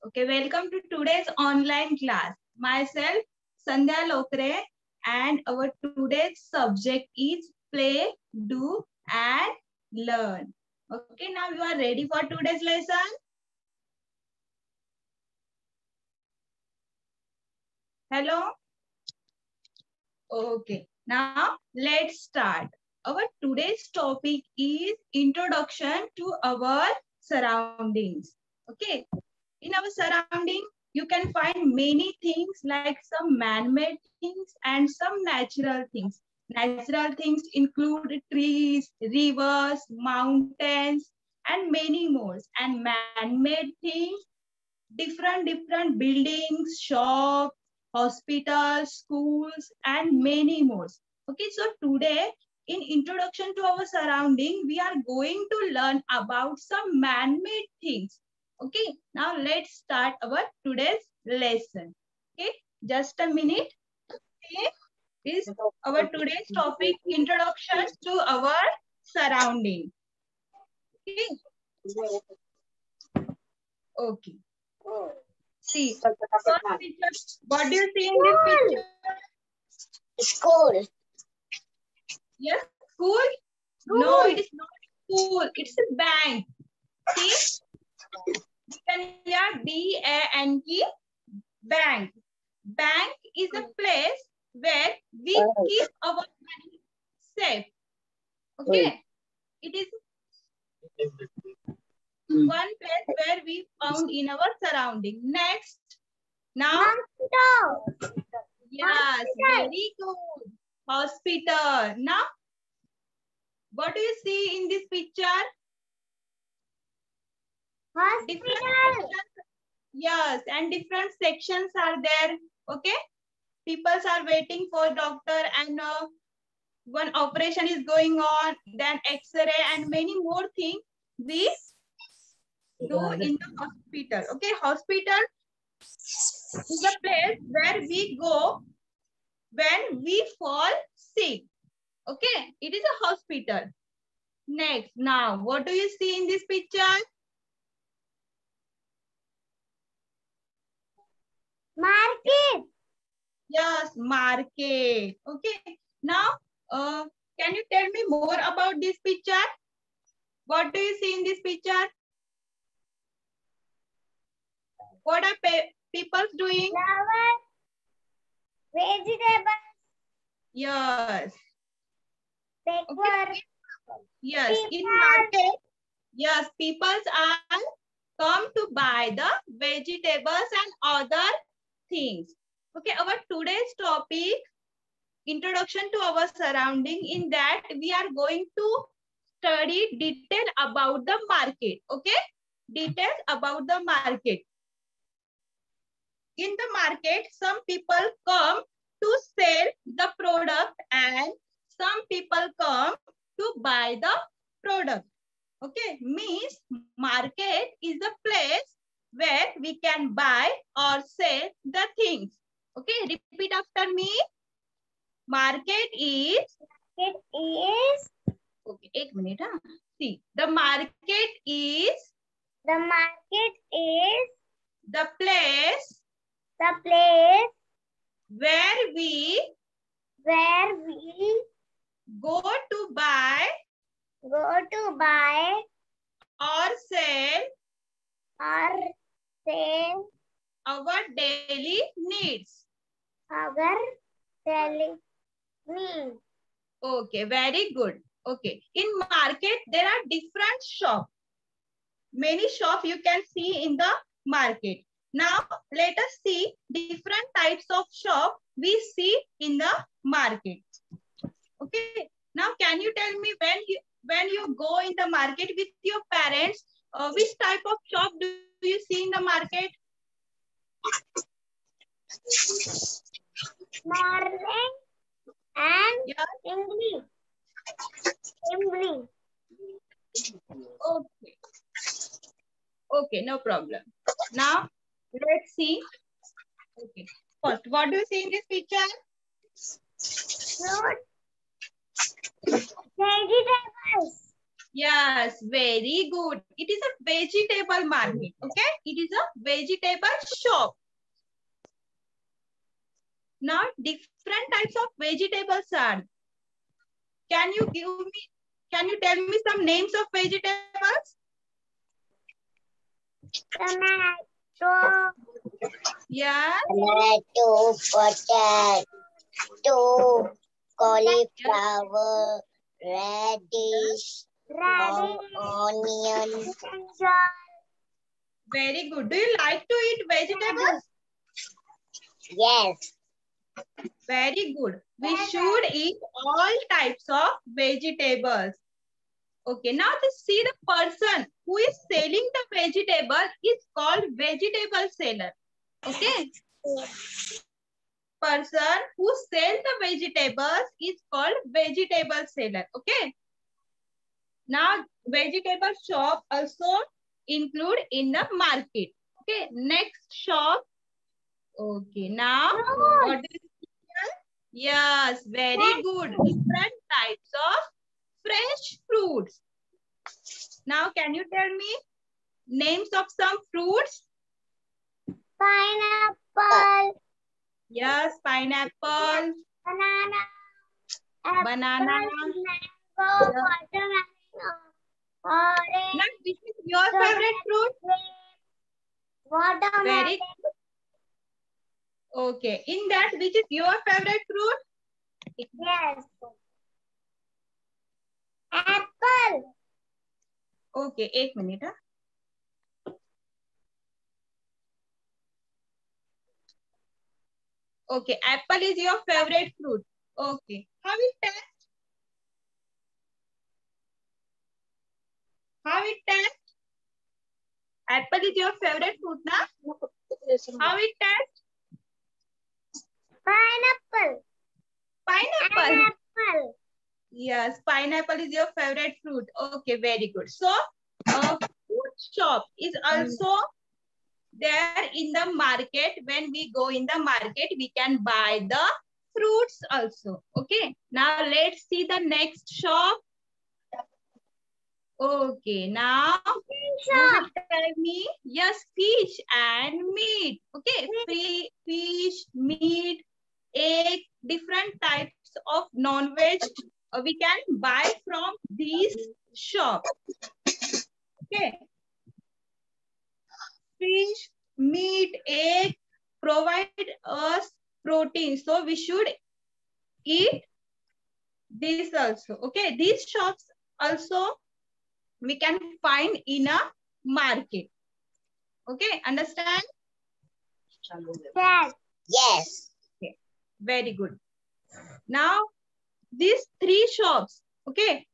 Okay, welcome to today's online class. Myself, Sandhya Lokre, and our today's subject is play, do, and learn. Okay, now you are ready for today's lesson? Hello? Okay, now let's start. Our today's topic is introduction to our surroundings. Okay, in our surrounding, you can find many things like some man-made things and some natural things. Natural things include trees, rivers, mountains, and many more. And man-made things, different buildings, shops, hospitals, schools, and many more. Okay, so today in introduction to our surrounding, we are going to learn about some man-made things. Okay, now let's start our today's lesson. Okay, just a minute. Okay, is our today's topic introduction to our surrounding. Okay, okay. See, first picture. What do you see in this picture? School. Yes, school? No, it is not school. It's a bank. See? You can hear B-A-N-K, bank. Bank is a place where we keep our money safe. Okay? It is one place where we found in our surrounding. Next. Now. Yes, very good. Hospital. Now, what do you see in this picture? Hospital. Yes, and different sections are there. Okay, people are waiting for doctor, and one operation is going on. Then X-ray and many more things we do in the hospital. Okay, hospital is a place where we go when we fall sick. Okay, it is a hospital. Next, now what do you see in this picture? Market. Yes, market. Okay. Now, can you tell me more about this picture? What do you see in this picture? What are people doing? Flower. Vegetables. Yes. Paper. Okay. Yes, People. in market, yes, people are come to buy the vegetables and other things. Okay, our today's topic, introduction to our surrounding. In that, we are going to study detail about the market. Okay, details about the market. In the market, some people come to sell the product and some people come to buy the product. Okay, means market is a place where we can buy or sell the things. Okay, repeat after me. Market is. It is. Okay, एक minute. See, the market is. The market is. The place. The place. Where we. Go to buy. Go to buy. Or sell. Or sell. Our daily needs. Our daily needs. Okay, very good. Okay, in market, there are different shops. Many shops you can see in the market. Now, let us see different types of shop we see in the market. Okay, now can you tell me when you go in the market with your parents, which type of shop do you see in the market? Morning and Yeah. English. English. Okay. Okay, no problem. Now, let's see. Okay. First, what do you see in this picture? Fruit. Vegetables. Yes, very good. It is a vegetable market. Okay, it is a vegetable shop. Now, different types of vegetables are. Can you give me? Can you tell me some names of vegetables? Tomato. Yeah. Tomato, potato, cauliflower, radish, onion. Very good. Do you like to eat vegetables? Yes. Very good. We should eat all types of vegetables. Okay, now to see the person who is selling the vegetable is called vegetable seller. Okay. Person who sells the vegetables is called vegetable seller. Okay. Now, vegetable shop also include in the market. Okay. Next shop. Okay. Now, what is here? Yes, very good. Different types of fresh fruits. Now, can you tell me names of some fruits? Pineapple. Yes, pineapple, Banana. banana. Mango. Watermelon. Orange. Now, which is your favorite fruit? Watermelon. Very good. Okay, in that, which is your favorite fruit? Yes. Apple. Okay, 1 minute. Okay, apple is your favorite fruit. Okay, how it taste? How it taste? Apple is your favorite fruit, na? How it taste? Pineapple. Pineapple. Apple. Yes, pineapple is your favorite fruit. Okay, very good. So, a fruit shop is also there in the market. When we go in the market, we can buy the fruits also. Okay, now let's see the next shop. Okay, now who will tell me? Yes, fish and meat. Okay, fish, meat, egg, different types of non-veg we can buy from these shops. Okay, fish, meat, egg provide us protein, so we should eat this also. Okay, these shops also we can find in a market. Okay, understand? Yes. Yes. Okay, very good. Now, these three shops, okay,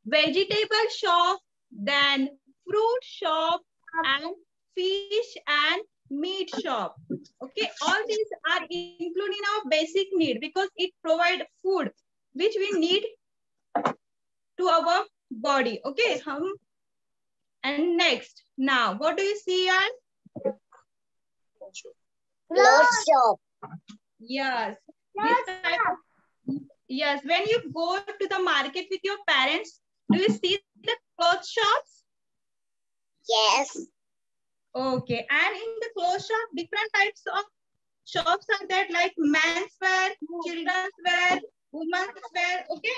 vegetable shop, then fruit shop, and fish and meat shop. Okay, all these are included in our basic need because it provides food which we need to our body. Okay, and next, now what do you see, Ann? Clothes shop. Yes, this type of, yes, when you go to the market with your parents, do you see the clothes shops? Yes. Okay, and in the clothes shop, different types of shops are there like men's wear, children's wear, women's wear. Okay,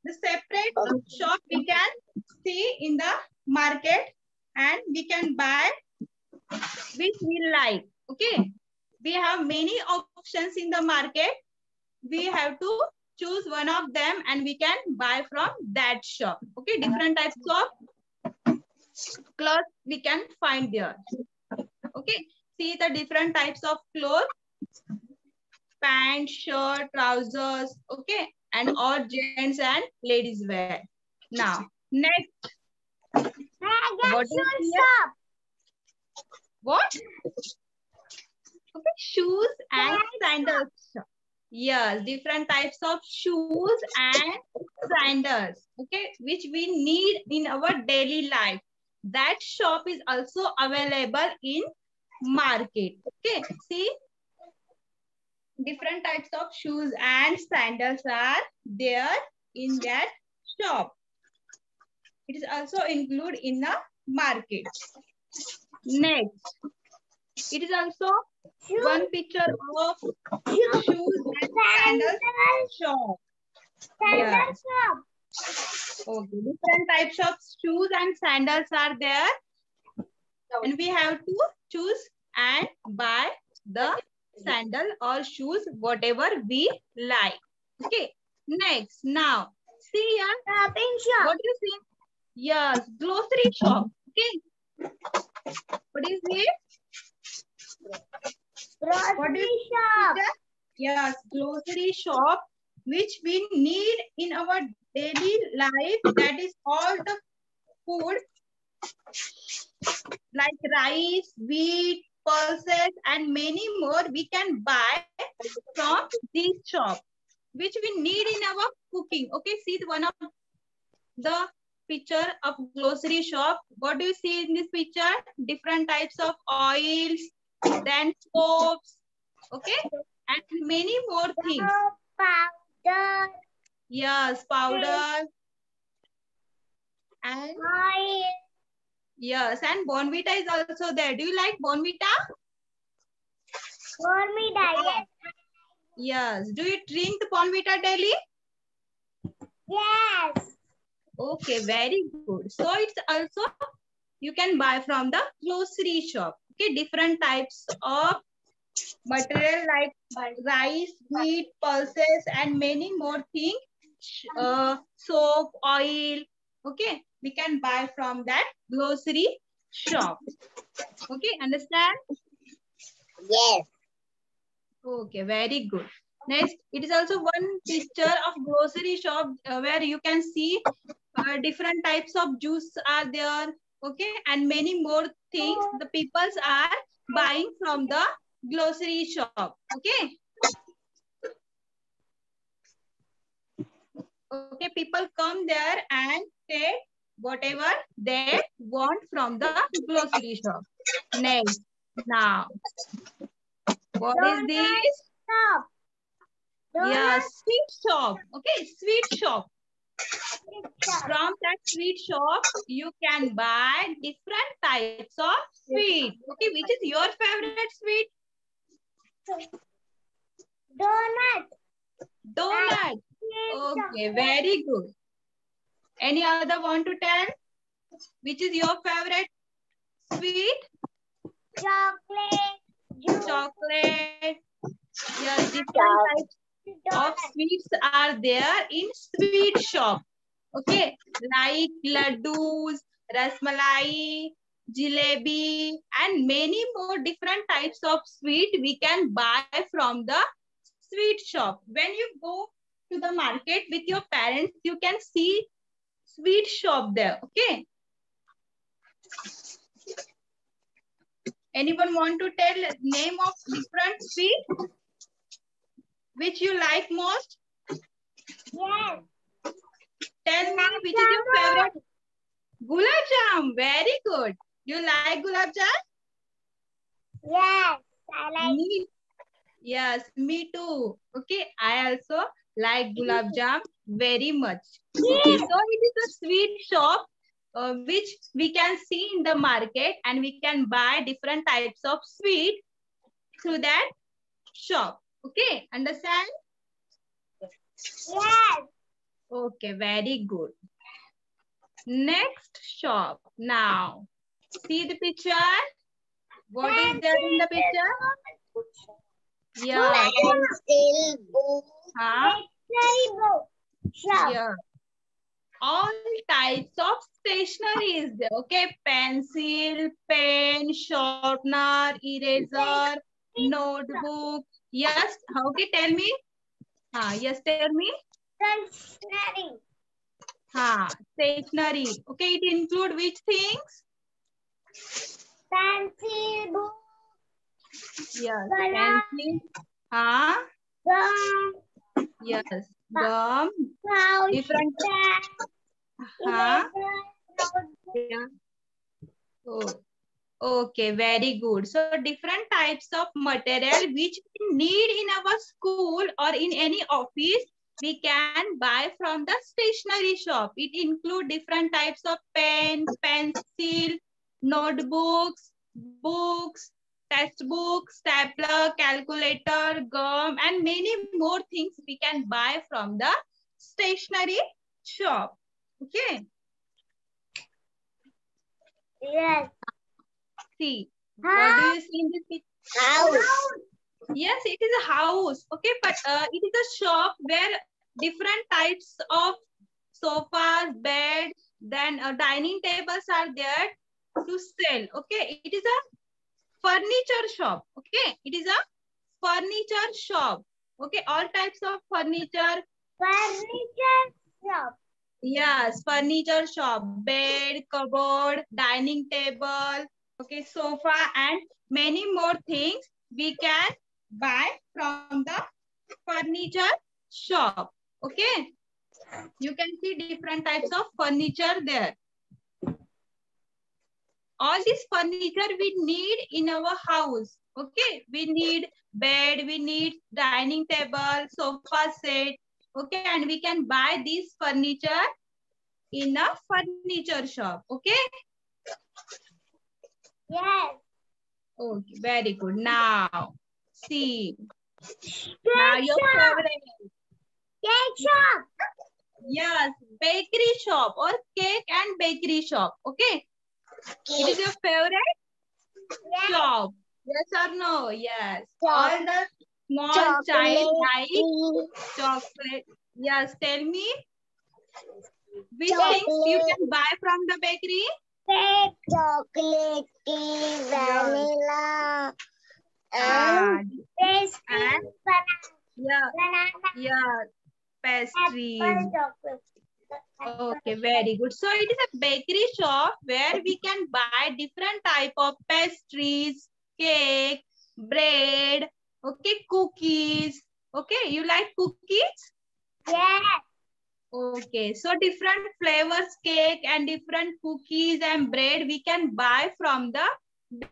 the separate shop we can see in the market and we can buy which we like. Okay, we have many options in the market. We have to choose one of them and we can buy from that shop. Okay, different types of clothes we can find there. Okay, see the different types of clothes, pant, shirt, trousers, okay, and all gents and ladies wear. Now, next, what is here? Shop. What? Okay, shoes and sandals. Yes, different types of shoes and sandals, okay, which we need in our daily life. That shop is also available in market. Okay, see, different types of shoes and sandals are there in that shop. It is also included in the market. Next, it is also one picture of shoes and sandals shop. Yes. Okay. Different types of shoes and sandals are there. And we have to choose and buy the sandal or shoes, whatever we like. Okay. Next, now, see here. Shopping shop. What do you see? Yes, grocery shop. Okay. What is it? Grocery shop. Yes, grocery shop, which we need in our daily life. That is all the food like rice, wheat, pulses, and many more we can buy from this shop, which we need in our cooking. Okay, see one of the picture of grocery shop. What do you see in this picture? Different types of oils, then soaps, okay, and many more things. Powder. Yes, powder and Oil. yes, and Bonvita is also there. Do you like Bonvita? Bonvita. Yes. Yes. Do you drink the Bonvita daily? Yes. Okay, very good. So it's also you can buy from the grocery shop. Okay, different types of material like rice, wheat, pulses, and many more things. Soap, oil. Okay, we can buy from that grocery shop. Okay, understand? Yes. Okay, very good. Next, it is also one picture of grocery shop where you can see different types of juice are there. Okay, and many more things the peoples are buying from the grocery shop. Okay. Okay, people come there and take whatever they want from the grocery shop. Next, now, what is this? Shop. Yeah, sweet shop. Okay, sweet shop. Shop. From that sweet shop, you can buy different types of sweet. Okay, which is your favorite sweet? Donut. Donut. Okay, very good. Any other want to tell? Which is your favorite sweet? Chocolate. Juice. Chocolate. Yes, different types of sweets are there in sweet shop. Okay, like laddus, rasmalai, jalebi, and many more different types of sweet we can buy from the sweet shop. When you go to the market with your parents, you can see sweet shop there. Okay. Anyone want to tell name of different sweet which you like most? Yes. Tell me which is your favorite. Gulab jam. Very good. You like gulab jam? Yes. I like. Me. Yes, me too. Okay, I also like gulab jam very much. Okay, so it is a sweet shop which we can see in the market and we can buy different types of sweet through that shop. Okay, understand? Yes. Okay, very good. Next shop. Now, see the picture. What is there in the picture? Yeah. Pencil, book. Huh? Dictionary book. Shop. Yeah. All types of stationery is there. Okay, pencil, pen, sharpener, eraser, notebook. Yes. Okay, tell me. Yes, tell me. Stationery. Stationery. Okay, it include which things? Pencil book. Yes, Color. pencil. Gum. Yes, gum. Pouch. Different. Eraser. Notebook. Yeah. Oh, okay, very good. So different types of material which we need in our school or in any office, we can buy from the stationery shop. It includes different types of pen, pencil, notebooks, books, textbooks, stapler, calculator, gum, and many more things we can buy from the stationery shop. Okay. Yes. See, what do you see in this picture? House. Yes, it is a house. Okay, but it is a shop where different types of sofas, beds, then dining tables are there to sell. Okay, it is a furniture shop. Okay, it is a furniture shop. Okay, all types of furniture. Furniture shop. Yes, furniture shop, bed, cupboard, dining table, okay, sofa, and many more things we can buy from the furniture shop. Okay, you can see different types of furniture there. All this furniture we need in our house. Okay, we need bed, we need dining table, sofa set. Okay, and we can buy this furniture in a furniture shop. Okay. Yes. Okay, very good. Now, see. Now Cake your shop. favorite. Cake shop. Yes, bakery shop or cake and bakery shop. Okay. It is your favorite Yes. shop. Yes or no? Yes. Choc- All the small child like Chocolate. chocolate. Yes, tell me which Chocolate. things you can buy from the bakery? Cake. Chocolate. Vanilla. Ah, And Pastry. and yeah, Banana. yeah, pastries. Apple chocolate. Okay, very good. So it is a bakery shop where we can buy different type of pastries, cake, bread, okay, cookies. Okay, you like cookies? Yes. Okay, so different flavors cake and different cookies and bread we can buy from the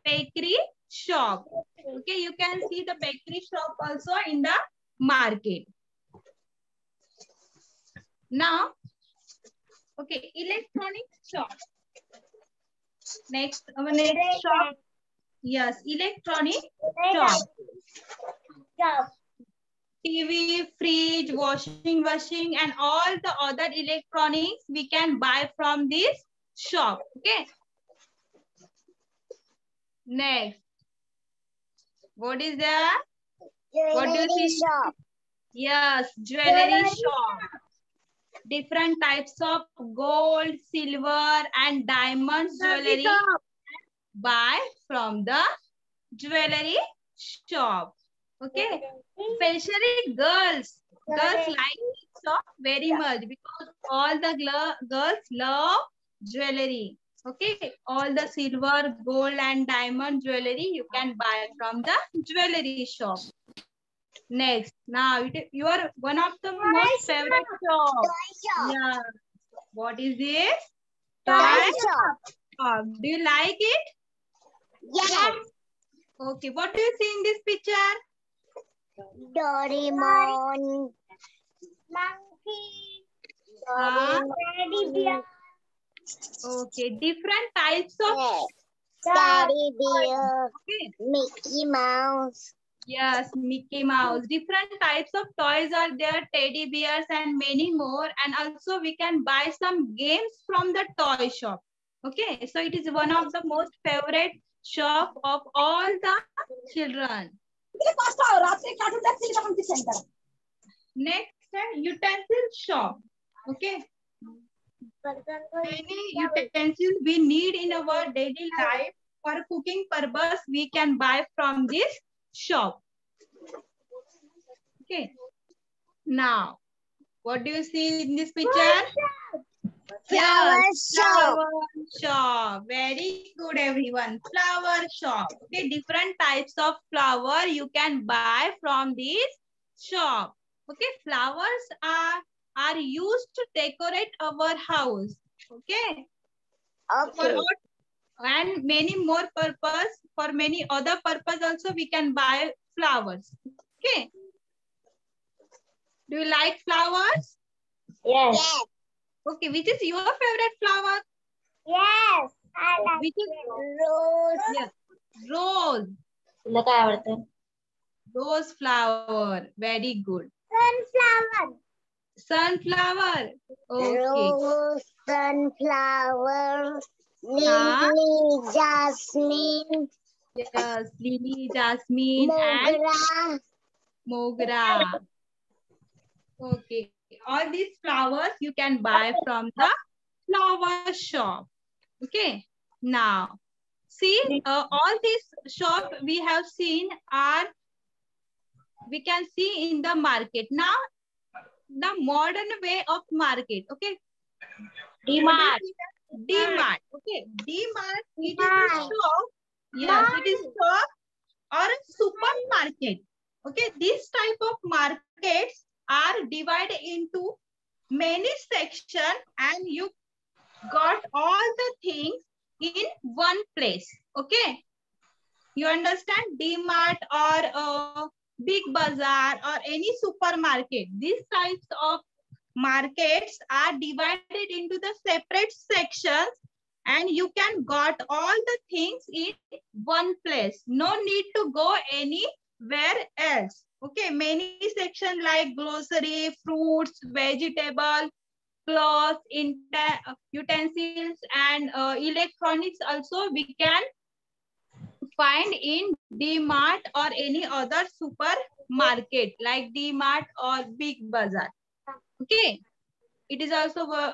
bakery shop. Okay, you can see the bakery shop also in the market. Now, okay, electronic shop. Next, our next shop. Yes, electronic shop. Shop. TV, fridge, washing machine, and all the other electronics we can buy from this shop. Okay. Next. What is there? What do you jewelry see? shop. Yes, jewelry shop. Different types of gold, silver, and diamonds jewelry buy from the jewelry shop. Okay. Especially girls. Girls like this shop very much because all the girls love jewelry. Okay. All the silver, gold, and diamond jewelry you can buy from the jewelry shop. Next. Now, you are one of the most favorite shop. Toy shop. Yeah. What is this? Toy Toy shop. shop. Do you like it? Yes. Okay. What do you see in this picture? Doraemon. Monkey. Doraemon. Teddy bear. Okay. Different types of. Yes. Teddy bear. Okay. Mickey Mouse. Yes, Mickey Mouse. Different types of toys are there, teddy bears and many more. And also we can buy some games from the toy shop. Okay, so it is one of the most favorite shop of all the children. Next, utensil shop. Okay, many utensils we need in our daily life for cooking purpose we can buy from this shop. Okay. Now, what do you see in this picture? Flower shop. Flower shop. Very good, everyone. Flower shop. Okay, different types of flower you can buy from this shop. Okay, flowers are used to decorate our house. Okay. For Okay. what and many more purpose, for many other purpose also we can buy flowers. Okay. Do you like flowers? Yes. Yes. Okay, which is your favorite flower? Yes. I like Which is Rose. yes, rose. तुला काय आवडतं? Rose flower. Very good. Sunflower. Sunflower. Okay. Rose, sunflower, Huh? lily, jasmine, Yes, lily, jasmine, and mogra. mogra. Okay. All these flowers you can buy from the flower shop. Okay. Now, see, all these shop we have seen are, we can see in the market. Now, the modern way of market. Okay. DMart. DMart. Okay. DMart, it is a shop. Yes, it is shop or a supermarket. Okay. This type of markets are divided into many sections and you got all the things in one place. Okay. You understand? DMart or Big Bazaar or any supermarket. These types of markets are divided into the separate sections and you can got all the things in one place. No need to go anywhere else. Okay, many sections like grocery, fruits, vegetable, clothes, utensils and electronics also we can find in DMart or any other supermarket like DMart or Big Bazaar. Okay, it is also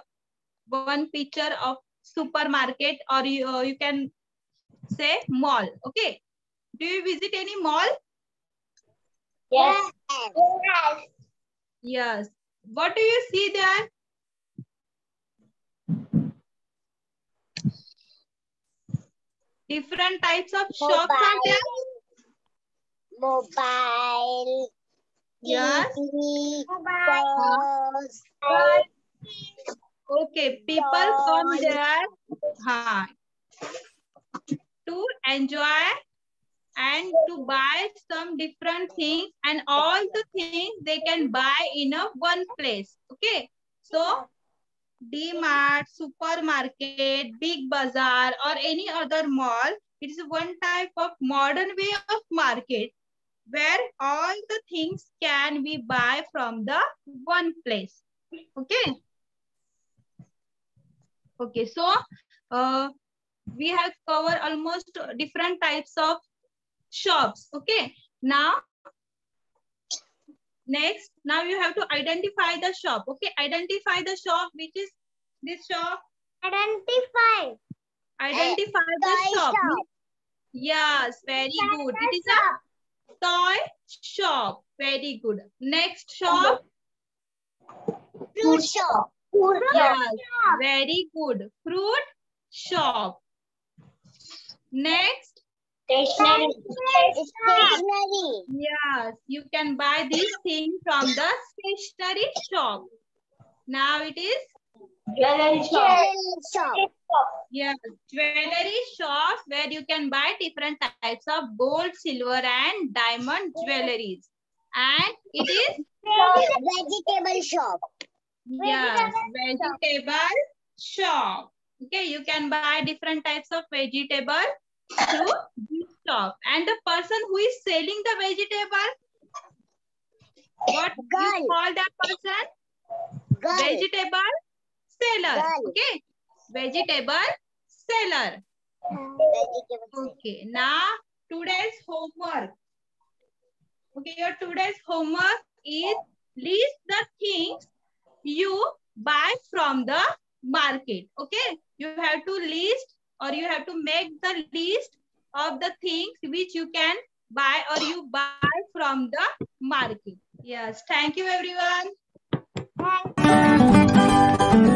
one picture of supermarket or you can say mall. Okay, do you visit any mall? Yes. Yes. Yes. What do you see there? Different types of shops are there. Mobile, Yes. TV, Mobile. phones, Okay, people come Toys. there to enjoy and to buy some different things and all the things they can buy in a one place. Okay, so DMart, supermarket, Big Bazaar or any other mall, it is one type of modern way of market where all the things can be buy from the one place. Okay. Okay, so we have covered almost different types of shops. Okay, now next, now you have to identify the shop. Okay, identify the shop. Which is this shop? Identify. Identify the toy shop. shop. Yes, very good. It is a toy shop. Very good. Next shop. Fruit shop. Yes, very good. Fruit shop. Next. Stationery. Stationery. Yes, you can buy these things from the stationery shop. Now it is Jewelry shop. Jewelry shop. yes, jewelry shops where you can buy different types of gold, silver and diamond jewelries. And it is Vegetable shop. yes, vegetable shop. Okay, you can buy different types of vegetable through this shop. And the person who is selling the vegetable, what you Girl. call that person? Girl. Vegetable seller. Girl. Okay, vegetable seller. Vegetable shop. Okay, now today's homework. Okay, your today's homework is list the things you buy from the market. Okay, you have to list or you have to make the list of the things which you can buy or you buy from the market. Yes, thank you everyone. Thank you.